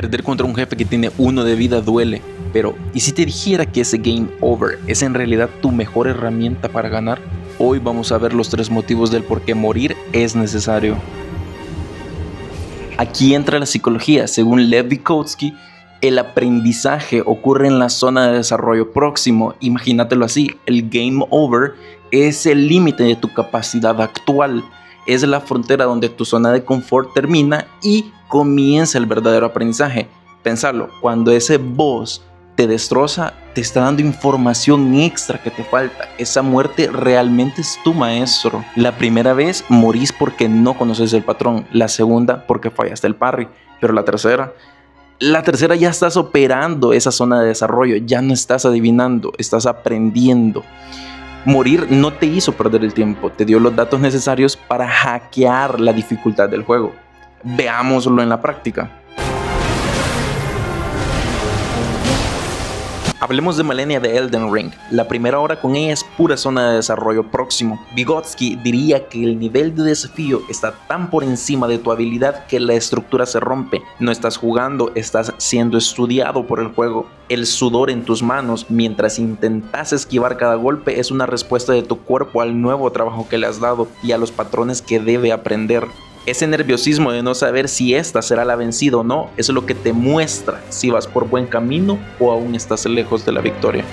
Perder contra un jefe que tiene 1 de vida duele, pero ¿y si te dijera que ese game over es en realidad tu mejor herramienta para ganar? Hoy vamos a ver los 3 motivos del por qué morir es necesario. Aquí entra la psicología. Según Lev Vygotsky, el aprendizaje ocurre en la zona de desarrollo próximo. Imagínatelo así, el game over es el límite de tu capacidad actual. Es la frontera donde tu zona de confort termina y comienza el verdadero aprendizaje. Pensarlo, cuando ese boss te destroza, te está dando información extra que te falta. Esa muerte realmente es tu maestro. La primera vez morís porque no conoces el patrón. La segunda porque fallaste el parry. Pero la tercera ya estás operando esa zona de desarrollo. Ya no estás adivinando, estás aprendiendo. Morir no te hizo perder el tiempo, te dio los datos necesarios para hackear la dificultad del juego. Veámoslo en la práctica. Hablemos de Malenia de Elden Ring. La primera hora con ella es pura zona de desarrollo próximo. Vygotsky diría que el nivel de desafío está tan por encima de tu habilidad que la estructura se rompe. No estás jugando, estás siendo estudiado por el juego. El sudor en tus manos mientras intentas esquivar cada golpe es una respuesta de tu cuerpo al nuevo trabajo que le has dado y a los patrones que debe aprender. Ese nerviosismo de no saber si esta será la vencida o no es lo que te muestra si vas por buen camino o aún estás lejos de la victoria.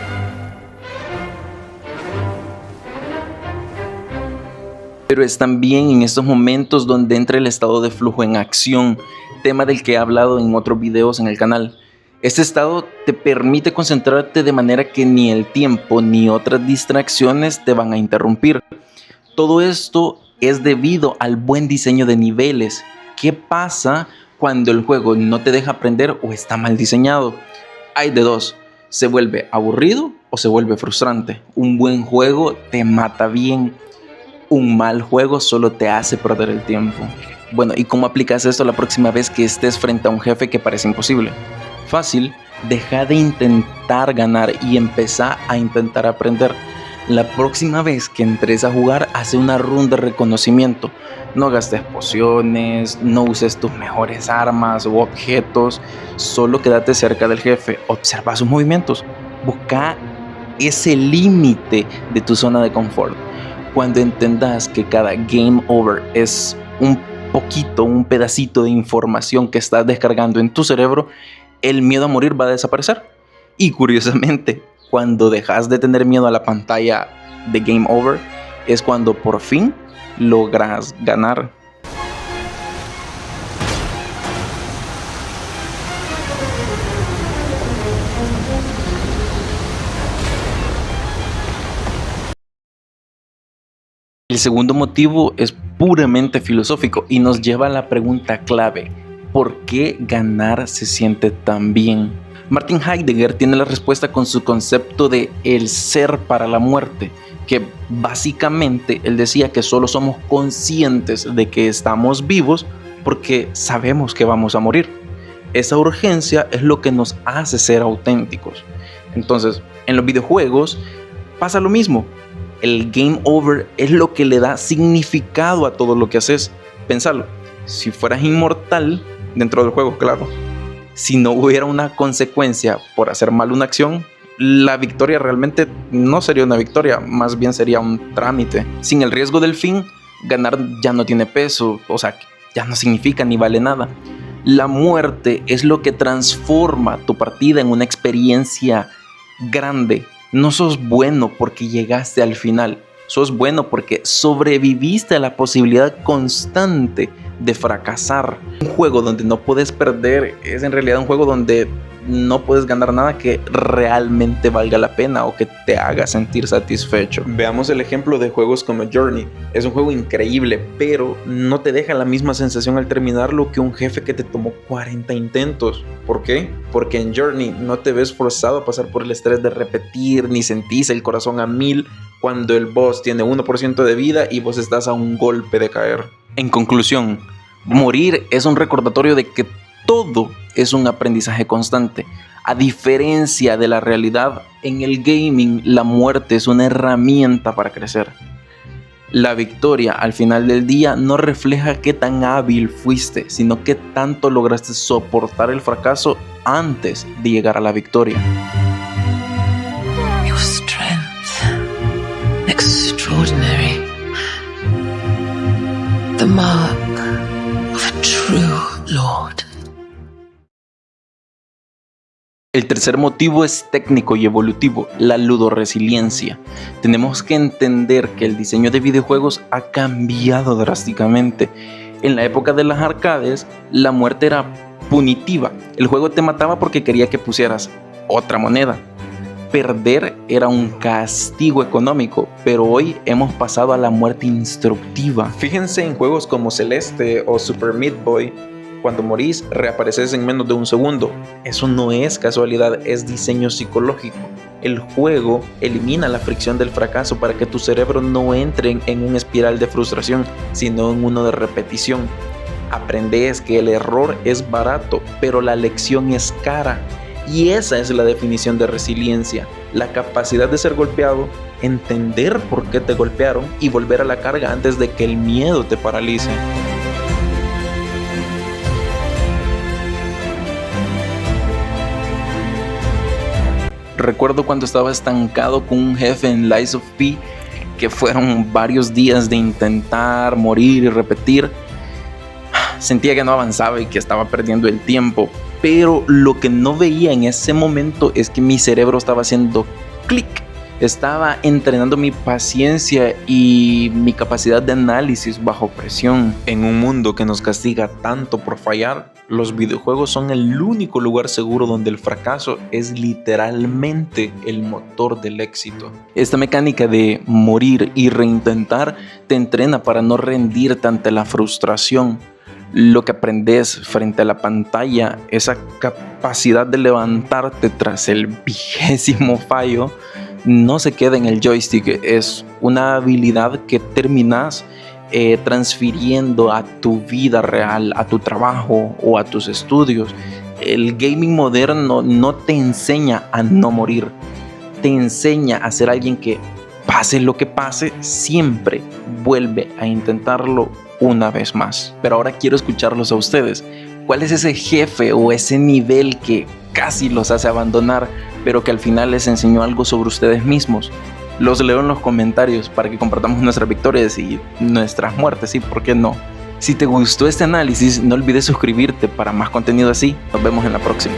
Pero es también en estos momentos donde entra el estado de flujo en acción, tema del que he hablado en otros videos en el canal. Este estado te permite concentrarte de manera que ni el tiempo ni otras distracciones te van a interrumpir. Todo esto es debido al buen diseño de niveles. ¿Qué pasa cuando el juego no te deja aprender o está mal diseñado? Hay de dos, se vuelve aburrido o se vuelve frustrante. Un buen juego te mata bien, un mal juego solo te hace perder el tiempo. Bueno, ¿y cómo aplicas esto la próxima vez que estés frente a un jefe que parece imposible? Fácil, deja de intentar ganar y empezá a intentar aprender. La próxima vez que entres a jugar, hace una run de reconocimiento. No gastes pociones, no uses tus mejores armas u objetos. Solo quédate cerca del jefe, observa sus movimientos. Busca ese límite de tu zona de confort. Cuando entendas que cada game over es un pedacito de información que estás descargando en tu cerebro, el miedo a morir va a desaparecer. Y curiosamente, cuando dejas de tener miedo a la pantalla de Game Over, es cuando por fin logras ganar. El segundo motivo es puramente filosófico y nos lleva a la pregunta clave: ¿por qué ganar se siente tan bien? Martin Heidegger tiene la respuesta con su concepto de el ser para la muerte, que básicamente él decía que solo somos conscientes de que estamos vivos porque sabemos que vamos a morir. Esa urgencia es lo que nos hace ser auténticos. Entonces, en los videojuegos pasa lo mismo. El game over es lo que le da significado a todo lo que haces. Pensalo, si fueras inmortal dentro del juego, claro, si no hubiera una consecuencia por hacer mal una acción, la victoria realmente no sería una victoria, más bien sería un trámite. Sin el riesgo del fin, ganar ya no tiene peso, o sea, ya no significa ni vale nada. La muerte es lo que transforma tu partida en una experiencia grande. No sos bueno porque llegaste al final, sos bueno porque sobreviviste a la posibilidad constante de fracasar. Un juego donde no puedes perder es en realidad un juego donde no puedes ganar nada que realmente valga la pena o que te haga sentir satisfecho. Veamos el ejemplo de juegos como Journey. Es un juego increíble, pero no te deja la misma sensación al terminarlo que un jefe que te tomó 40 intentos. ¿Por qué? Porque en Journey no te ves forzado a pasar por el estrés de repetir, ni sentís el corazón a 1000 cuando el boss tiene 1% de vida y vos estás a un golpe de caer. En conclusión, morir es un recordatorio de que todo es un aprendizaje constante. A diferencia de la realidad, en el gaming la muerte es una herramienta para crecer. La victoria al final del día no refleja qué tan hábil fuiste, sino qué tanto lograste soportar el fracaso antes de llegar a la victoria. Your strength, extraordinary. The mark of a true lord. El tercer motivo es técnico y evolutivo, la ludoresiliencia. Tenemos que entender que el diseño de videojuegos ha cambiado drásticamente. En la época de las arcades, la muerte era punitiva. El juego te mataba porque quería que pusieras otra moneda. Perder era un castigo económico, pero hoy hemos pasado a la muerte instructiva. Fíjense en juegos como Celeste o Super Meat Boy. Cuando morís, reapareces en menos de un segundo. Eso no es casualidad, es diseño psicológico. El juego elimina la fricción del fracaso para que tu cerebro no entre en un espiral de frustración, sino en uno de repetición. Aprendes que el error es barato, pero la lección es cara. Y esa es la definición de resiliencia, la capacidad de ser golpeado, entender por qué te golpearon y volver a la carga antes de que el miedo te paralice. Recuerdo cuando estaba estancado con un jefe en Lies of P, que fueron varios días de intentar, morir y repetir. Sentía que no avanzaba y que estaba perdiendo el tiempo, pero lo que no veía en ese momento es que mi cerebro estaba haciendo clic. Estaba entrenando mi paciencia y mi capacidad de análisis bajo presión. En un mundo que nos castiga tanto por fallar, los videojuegos son el único lugar seguro donde el fracaso es literalmente el motor del éxito. Esta mecánica de morir y reintentar te entrena para no rendirte ante la frustración. Lo que aprendes frente a la pantalla, esa capacidad de levantarte tras el 20º fallo, no se queda en el joystick, es una habilidad que terminas transfiriendo a tu vida real, a tu trabajo o a tus estudios. El gaming moderno no te enseña a no morir, te enseña a ser alguien que, pase lo que pase, siempre vuelve a intentarlo una vez más. Pero ahora quiero escucharlos a ustedes. ¿Cuál es ese jefe o ese nivel que casi los hace abandonar, pero que al final les enseñó algo sobre ustedes mismos? Los leo en los comentarios para que compartamos nuestras victorias y nuestras muertes, ¿sí? ¿Por qué no? Si te gustó este análisis, no olvides suscribirte para más contenido así. Nos vemos en la próxima.